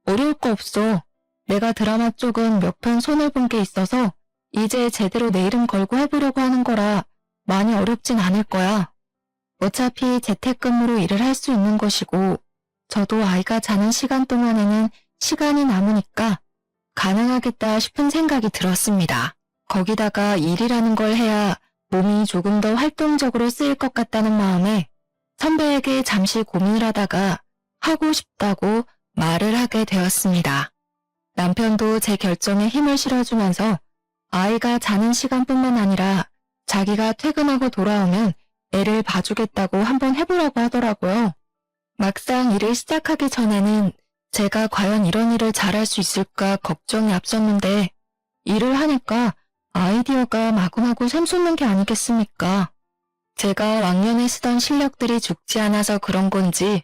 어려울 거 없어. 내가 드라마 쪽은 몇 편 손을 본 게 있어서 이제 제대로 내 이름 걸고 해보려고 하는 거라 많이 어렵진 않을 거야. 어차피 재택근무로 일을 할 수 있는 것이고 저도 아이가 자는 시간 동안에는 시간이 남으니까 가능하겠다 싶은 생각이 들었습니다. 거기다가 일이라는 걸 해야 몸이 조금 더 활동적으로 쓰일 것 같다는 마음에 선배에게 잠시 고민을 하다가 하고 싶다고 말을 하게 되었습니다. 남편도 제 결정에 힘을 실어주면서 아이가 자는 시간뿐만 아니라 자기가 퇴근하고 돌아오면 애를 봐주겠다고 한번 해보라고 하더라고요. 막상 일을 시작하기 전에는 제가 과연 이런 일을 잘할 수 있을까 걱정이 앞섰는데 일을 하니까 아이디어가 마구마구 샘솟는 게 아니겠습니까? 제가 왕년에 쓰던 실력들이 죽지 않아서 그런 건지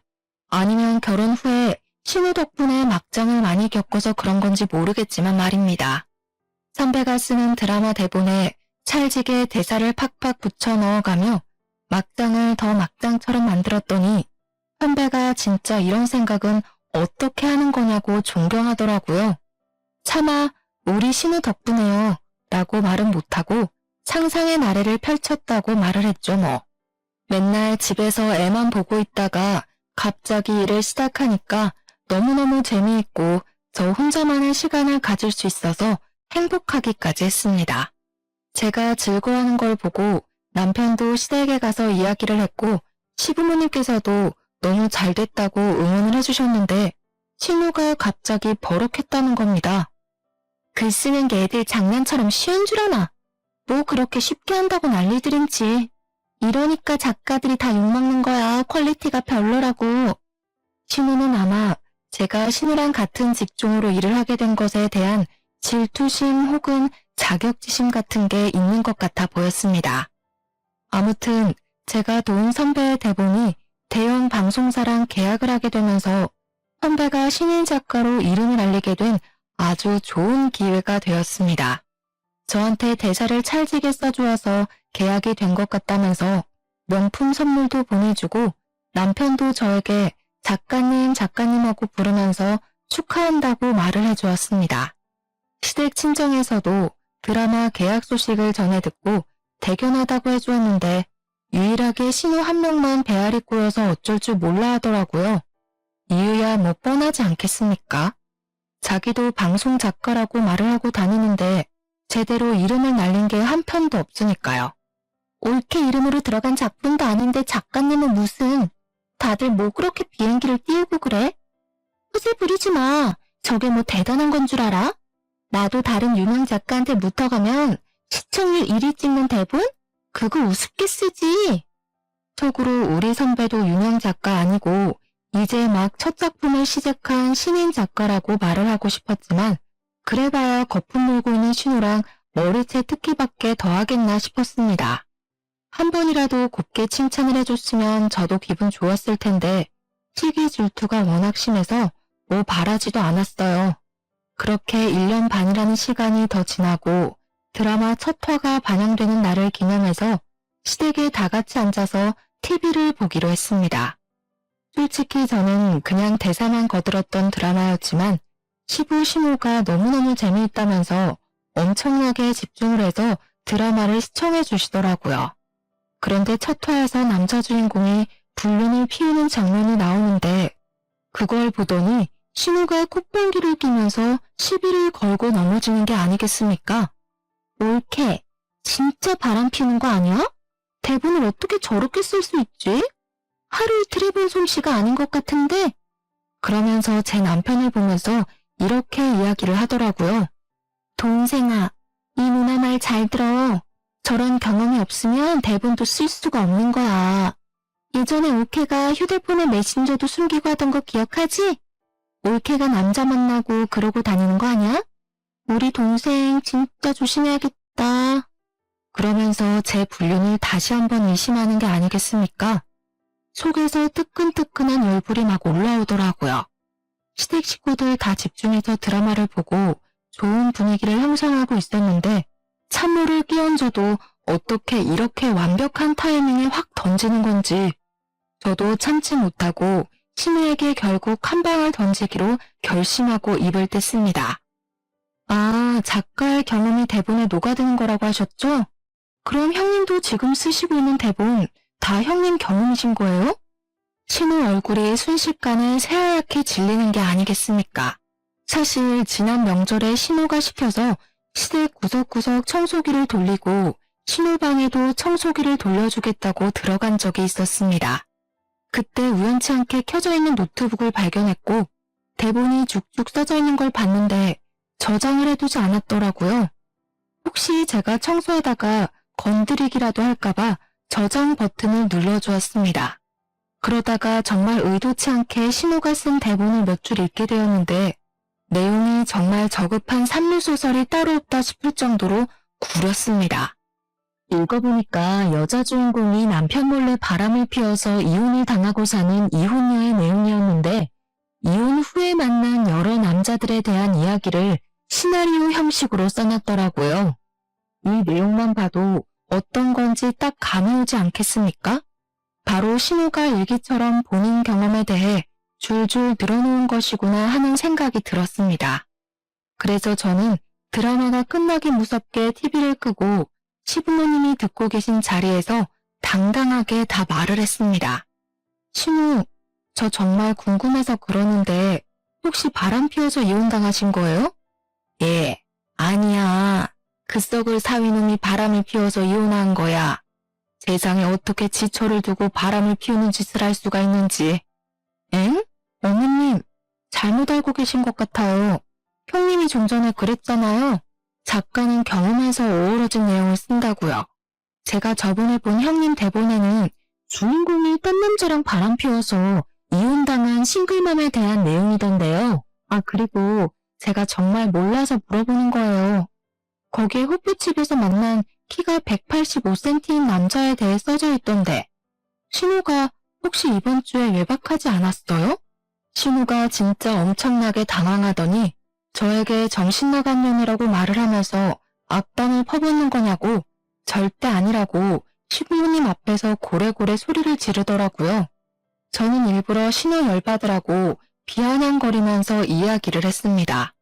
아니면 결혼 후에 신우 덕분에 막장을 많이 겪어서 그런 건지 모르겠지만 말입니다. 선배가 쓰는 드라마 대본에 찰지게 대사를 팍팍 붙여 넣어가며 막장을 더 막장처럼 만들었더니 선배가 진짜 이런 생각은 어떻게 하는 거냐고 존경하더라고요. 차마 우리 신우 덕분에요 라고 말은 못하고 상상의 나래를 펼쳤다고 말을 했죠 뭐. 맨날 집에서 애만 보고 있다가 갑자기 일을 시작하니까 너무너무 재미있고 저 혼자만의 시간을 가질 수 있어서 행복하기까지 했습니다. 제가 즐거워하는 걸 보고 남편도 시댁에 가서 이야기를 했고 시부모님께서도 너무 잘 됐다고 응원을 해주셨는데 신우가 갑자기 버럭했다는 겁니다. 글 쓰는 게 애들 장난처럼 쉬운 줄 아나? 뭐 그렇게 쉽게 한다고 난리들인지. 이러니까 작가들이 다 욕먹는 거야. 퀄리티가 별로라고. 신우는 아마 제가 신우랑 같은 직종으로 일을 하게 된 것에 대한 질투심 혹은 자격지심 같은 게 있는 것 같아 보였습니다. 아무튼 제가 도운 선배의 대본이 대형 방송사랑 계약을 하게 되면서 선배가 신인 작가로 이름을 알리게 된 아주 좋은 기회가 되었습니다. 저한테 대사를 찰지게 써주어서 계약이 된 것 같다면서 명품 선물도 보내주고 남편도 저에게 작가님, 작가님하고 부르면서 축하한다고 말을 해주었습니다. 시댁 친정에서도 드라마 계약 소식을 전해 듣고 대견하다고 해주었는데 유일하게 신우 한 명만 배알이 꼬여서 어쩔 줄 몰라 하더라고요. 이유야 뭐 뻔하지 않겠습니까? 자기도 방송 작가라고 말을 하고 다니는데 제대로 이름을 날린 게 한 편도 없으니까요. 옳게 이름으로 들어간 작품도 아닌데 작가님은 무슨, 다들 뭐 그렇게 비행기를 띄우고 그래? 허세 부리지 마. 저게 뭐 대단한 건 줄 알아? 나도 다른 유명 작가한테 묻어가면 시청률 1위 찍는 대본? 그거 우습게 쓰지. 속으로 우리 선배도 유명 작가 아니고 이제 막 첫 작품을 시작한 신인 작가라고 말을 하고 싶었지만 그래봐야 거품 물고 있는 신우랑 머리채 특기밖에 더하겠나 싶었습니다. 한 번이라도 곱게 칭찬을 해줬으면 저도 기분 좋았을 텐데 시기 질투가 워낙 심해서 뭐 바라지도 않았어요. 그렇게 1년 반이라는 시간이 더 지나고 드라마 첫 화가 반영되는 날을 기념해서 시댁에 다 같이 앉아서 TV를 보기로 했습니다. 솔직히 저는 그냥 대사만 거들었던 드라마였지만 시부 신우가 너무너무 재미있다면서 엄청나게 집중을 해서 드라마를 시청해 주시더라고요. 그런데 첫 화에서 남자 주인공이 불륜을 피우는 장면이 나오는데 그걸 보더니 신우가 콧방귀를 끼면서 시비를 걸고 넘어지는 게 아니겠습니까? 옳게 진짜 바람 피우는 거 아니야? 대본을 어떻게 저렇게 쓸 수 있지? 하루 이틀 해본 솜씨가 아닌 것 같은데? 그러면서 제 남편을 보면서 이렇게 이야기를 하더라고요. 동생아, 이 누나 말 잘 들어. 저런 경험이 없으면 대본도 쓸 수가 없는 거야. 예전에 올케가 휴대폰에 메신저도 숨기고 하던 거 기억하지? 올케가 남자 만나고 그러고 다니는 거 아니야? 우리 동생 진짜 조심해야겠다. 그러면서 제 불륜을 다시 한번 의심하는 게 아니겠습니까? 속에서 뜨끈뜨끈한 열불이 막 올라오더라고요. 시댁 식구들 다 집중해서 드라마를 보고 좋은 분위기를 형성하고 있었는데 찬물을 끼얹어도 어떻게 이렇게 완벽한 타이밍에 확 던지는 건지 저도 참지 못하고 신우에게 결국 한 방을 던지기로 결심하고 입을 뗐습니다. 아, 작가의 경험이 대본에 녹아드는 거라고 하셨죠? 그럼 형님도 지금 쓰시고 있는 대본 다 형님 경험이신 거예요? 신우 얼굴이 순식간에 새하얗게 질리는 게 아니겠습니까? 사실 지난 명절에 신우가 시켜서 시댁 구석구석 청소기를 돌리고 신우 방에도 청소기를 돌려주겠다고 들어간 적이 있었습니다. 그때 우연치 않게 켜져 있는 노트북을 발견했고 대본이 쭉쭉 써져 있는 걸 봤는데 저장을 해두지 않았더라고요. 혹시 제가 청소하다가 건드리기라도 할까봐 저장 버튼을 눌러주었습니다. 그러다가 정말 의도치 않게 신우가 쓴 대본을 몇 줄 읽게 되었는데 내용이 정말 저급한 삼류소설이 따로 없다 싶을 정도로 구렸습니다. 읽어보니까 여자 주인공이 남편 몰래 바람을 피워서 이혼을 당하고 사는 이혼녀의 내용이었는데 이혼 후에 만난 여러 남자들에 대한 이야기를 시나리오 형식으로 써놨더라고요. 이 내용만 봐도 어떤 건지 딱 감이 오지 않겠습니까? 바로 신우가 일기처럼 본인 경험에 대해 줄줄 늘어놓은 것이구나 하는 생각이 들었습니다. 그래서 저는 드라마가 끝나기 무섭게 TV를 끄고 시부모님이 듣고 계신 자리에서 당당하게 다 말을 했습니다. 신우, 저 정말 궁금해서 그러는데 혹시 바람 피워서 이혼당하신 거예요? 예, 아니야. 그 썩을 사위놈이 바람을 피워서 이혼한 거야. 세상에 어떻게 지초를 두고 바람을 피우는 짓을 할 수가 있는지. 엥? 어머님, 잘못 알고 계신 것 같아요. 형님이 좀 전에 그랬잖아요. 작가는 경험에서 어우러진 내용을 쓴다고요. 제가 저번에 본 형님 대본에는 주인공이 딴 남자랑 바람 피워서 이혼당한 싱글맘에 대한 내용이던데요. 아, 그리고 제가 정말 몰라서 물어보는 거예요. 거기에 호프집에서 만난 키가 185cm인 남자에 대해 써져 있던데 신우가 혹시 이번 주에 외박하지 않았어요? 신우가 진짜 엄청나게 당황하더니 저에게 정신나간 년이라고 말을 하면서 악담을 퍼붓는 거냐고 절대 아니라고 시부모님 앞에서 고래고래 소리를 지르더라고요. 저는 일부러 신우 열받으라고 비아냥거리면서 이야기를 했습니다.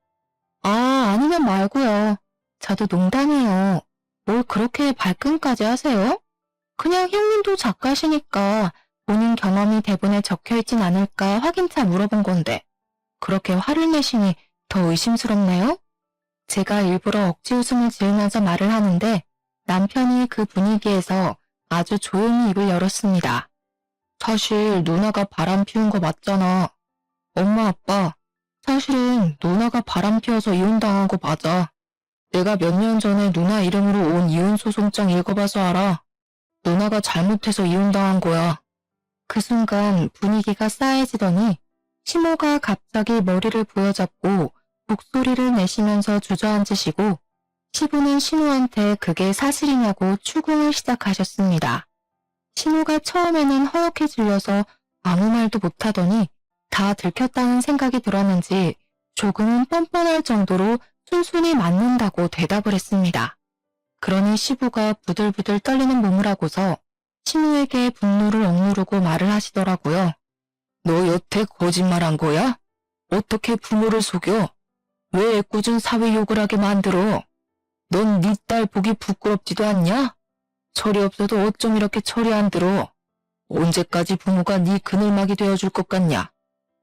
아, 아니면 말고요. 저도 농담이에요. 뭘 그렇게 발끈까지 하세요? 그냥 형님도 작가시니까 본인 경험이 대본에 적혀있진 않을까 확인차 물어본 건데 그렇게 화를 내시니 더 의심스럽네요? 제가 일부러 억지 웃음을 지으면서 말을 하는데 남편이 그 분위기에서 아주 조용히 입을 열었습니다. 사실 누나가 바람 피운 거 맞잖아. 엄마 아빠, 사실은 누나가 바람 피워서 이혼당한 거 맞아. 내가 몇 년 전에 누나 이름으로 온 이혼소송장 읽어봐서 알아. 누나가 잘못해서 이혼당한 거야. 그 순간 분위기가 싸해지더니 시모가 갑자기 머리를 부여잡고 목소리를 내시면서 주저앉으시고 시부는 신우한테 그게 사실이냐고 추궁을 시작하셨습니다. 신우가 처음에는 허옇게 질려서 아무 말도 못하더니 다 들켰다는 생각이 들었는지 조금은 뻔뻔할 정도로 순순히 맞는다고 대답을 했습니다. 그러니 시부가 부들부들 떨리는 몸을 하고서 신우에게 분노를 억누르고 말을 하시더라고요. 너 여태 거짓말한 거야? 어떻게 부모를 속여? 왜 애꿎은 사회 욕을 하게 만들어? 넌 네 딸 보기 부끄럽지도 않냐? 철이 없어도 어쩜 이렇게 철이 안 들어? 언제까지 부모가 네 그늘막이 되어줄 것 같냐?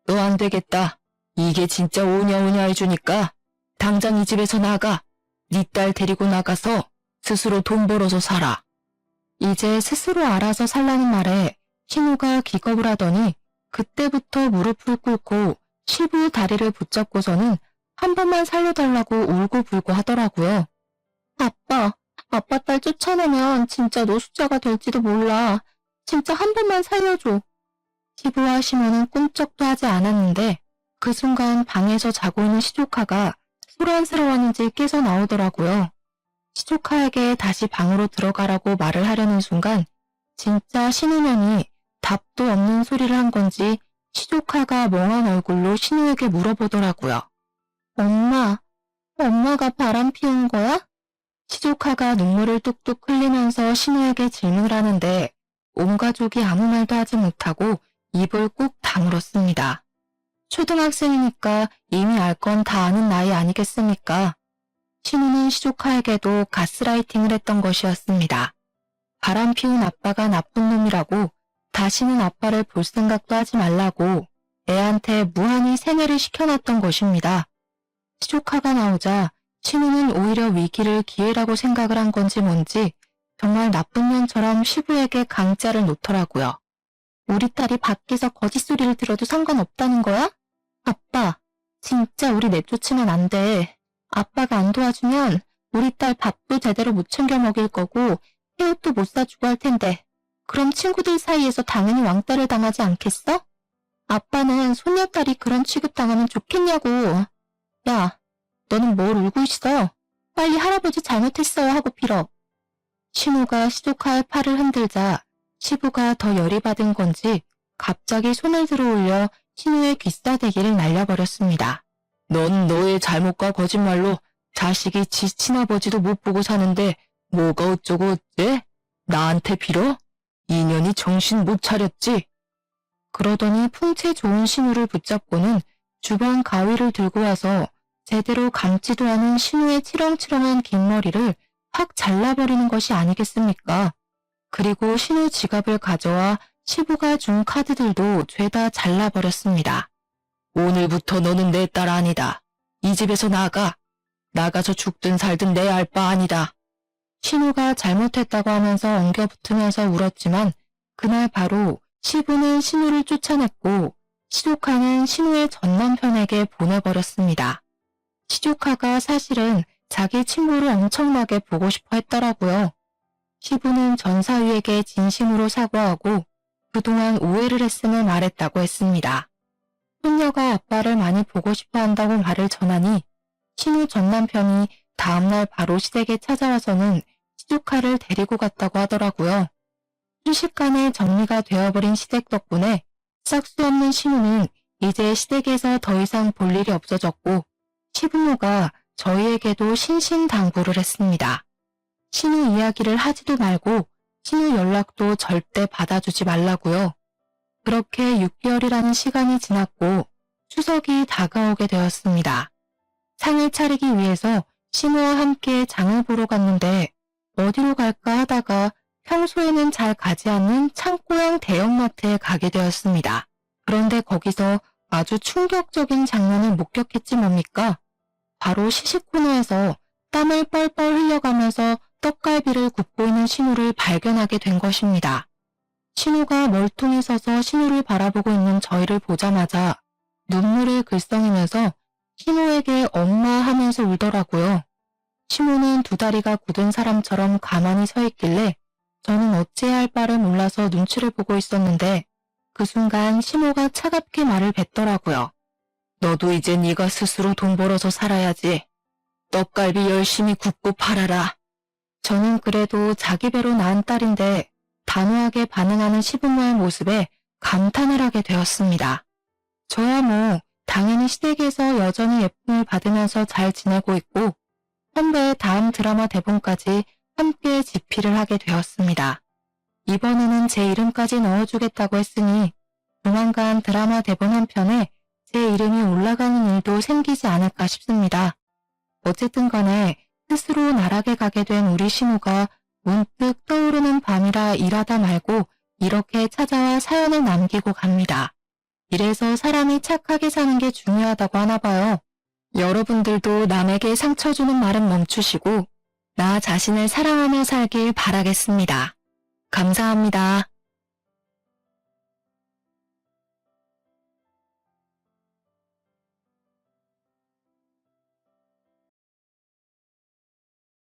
너 안 되겠다. 이게 진짜 오냐오냐 해주니까 당장 이 집에서 나가. 네 딸 데리고 나가서 스스로 돈 벌어서 살아. 이제 스스로 알아서 살라는 말에 신우가 기겁을 하더니 그때부터 무릎을 꿇고 시부 다리를 붙잡고서는 한 번만 살려달라고 울고불고 하더라고요. 아빠 딸 쫓아내면 진짜 노숙자가 될지도 몰라. 진짜 한 번만 살려줘. 시부와 시모는 꿈쩍도 하지 않았는데 그 순간 방에서 자고 있는 시조카가 소란스러웠는지 깨서 나오더라고요. 시조카에게 다시 방으로 들어가라고 말을 하려는 순간 진짜 신우년이 답도 없는 소리를 한 건지 시조카가 멍한 얼굴로 신우에게 물어보더라고요. 엄마가 바람 피운 거야? 시조카가 눈물을 뚝뚝 흘리면서 신우에게 질문을 하는데 온 가족이 아무 말도 하지 못하고 입을 꾹 다물었습니다. 초등학생이니까 이미 알 건 다 아는 나이 아니겠습니까? 신우는 시조카에게도 가스라이팅을 했던 것이었습니다. 바람 피운 아빠가 나쁜 놈이라고 다시는 아빠를 볼 생각도 하지 말라고 애한테 무한히 세뇌를 시켜놨던 것입니다. 시조카가 나오자 신우는 오히려 위기를 기회라고 생각을 한 건지 뭔지 정말 나쁜 년처럼 시부에게 강짜를 놓더라고요. 우리 딸이 밖에서 거짓소리를 들어도 상관없다는 거야? 아빠, 진짜 우리 내쫓으면 안 돼. 아빠가 안 도와주면 우리 딸 밥도 제대로 못 챙겨 먹일 거고 새 옷도 못 사주고 할 텐데 그럼 친구들 사이에서 당연히 왕따를 당하지 않겠어? 아빠는 손녀딸이 그런 취급당하면 좋겠냐고. 야, 너는 뭘 울고 있어? 빨리 할아버지 잘못했어요 하고 빌어. 신우가 시조카의 팔을 흔들자 시부가 더 열이 받은 건지 갑자기 손을 들어 올려 신우의 귀싸대기를 날려버렸습니다. 넌 너의 잘못과 거짓말로 자식이 지 친아버지도 못 보고 사는데 뭐가 어쩌고 어째? 나한테 빌어? 인연이 정신 못 차렸지? 그러더니 풍채 좋은 신우를 붙잡고는 주방 가위를 들고 와서 제대로 감지도 않은 신우의 치렁치렁한 긴 머리를 확 잘라버리는 것이 아니겠습니까? 그리고 신우 지갑을 가져와 시부가 준 카드들도 죄다 잘라버렸습니다. 오늘부터 너는 내 딸 아니다. 이 집에서 나가. 나가서 죽든 살든 내 알 바 아니다. 신우가 잘못했다고 하면서 엉겨붙으면서 울었지만 그날 바로 시부는 신우를 쫓아냈고 시조카는 신우의 전남편에게 보내버렸습니다. 시조카가 사실은 자기 친구를 엄청나게 보고 싶어 했더라고요. 시부는 전사위에게 진심으로 사과하고 그동안 오해를 했음을 말했다고 했습니다. 손녀가 아빠를 많이 보고 싶어 한다고 말을 전하니 신우 전남편이 다음날 바로 시댁에 찾아와서는 시조카를 데리고 갔다고 하더라고요. 순식간에 정리가 되어버린 시댁 덕분에 싹수 없는 신우는 이제 시댁에서 더 이상 볼 일이 없어졌고 시부모가 저희에게도 신신당부를 했습니다. 신우 이야기를 하지도 말고 신우 연락도 절대 받아주지 말라고요. 그렇게 6개월이라는 시간이 지났고 추석이 다가오게 되었습니다. 상을 차리기 위해서 신우와 함께 장을 보러 갔는데 어디로 갈까 하다가 평소에는 잘 가지 않는 창고형 대형마트에 가게 되었습니다. 그런데 거기서 아주 충격적인 장면을 목격했지 뭡니까? 바로 시식 코너에서 땀을 뻘뻘 흘려가면서 떡갈비를 굽고 있는 신우를 발견하게 된 것입니다. 신우가 멀뚱히 서서 신우를 바라보고 있는 저희를 보자마자 눈물을 글썽이면서 신우에게 엄마 하면서 울더라고요. 신우는 두 다리가 굳은 사람처럼 가만히 서 있길래 저는 어찌해야 할 바를 몰라서 눈치를 보고 있었는데 그 순간 신우가 차갑게 말을 뱉더라고요. 너도 이제 네가 스스로 돈 벌어서 살아야지. 떡갈비 열심히 굽고 팔아라. 저는 그래도 자기 배로 낳은 딸인데 단호하게 반응하는 시부모의 모습에 감탄을 하게 되었습니다. 저야 뭐 당연히 시댁에서 여전히 예쁨을 받으면서 잘 지내고 있고 선배의 다음 드라마 대본까지 함께 집필을 하게 되었습니다. 이번에는 제 이름까지 넣어주겠다고 했으니 조만간 드라마 대본 한 편에 제 이름이 올라가는 일도 생기지 않을까 싶습니다. 어쨌든 간에 스스로 나락에 가게 된 우리 신우가 문득 떠오르는 밤이라 일하다 말고 이렇게 찾아와 사연을 남기고 갑니다. 이래서 사람이 착하게 사는 게 중요하다고 하나 봐요. 여러분들도 남에게 상처 주는 말은 멈추시고 나 자신을 사랑하며 살길 바라겠습니다. 감사합니다.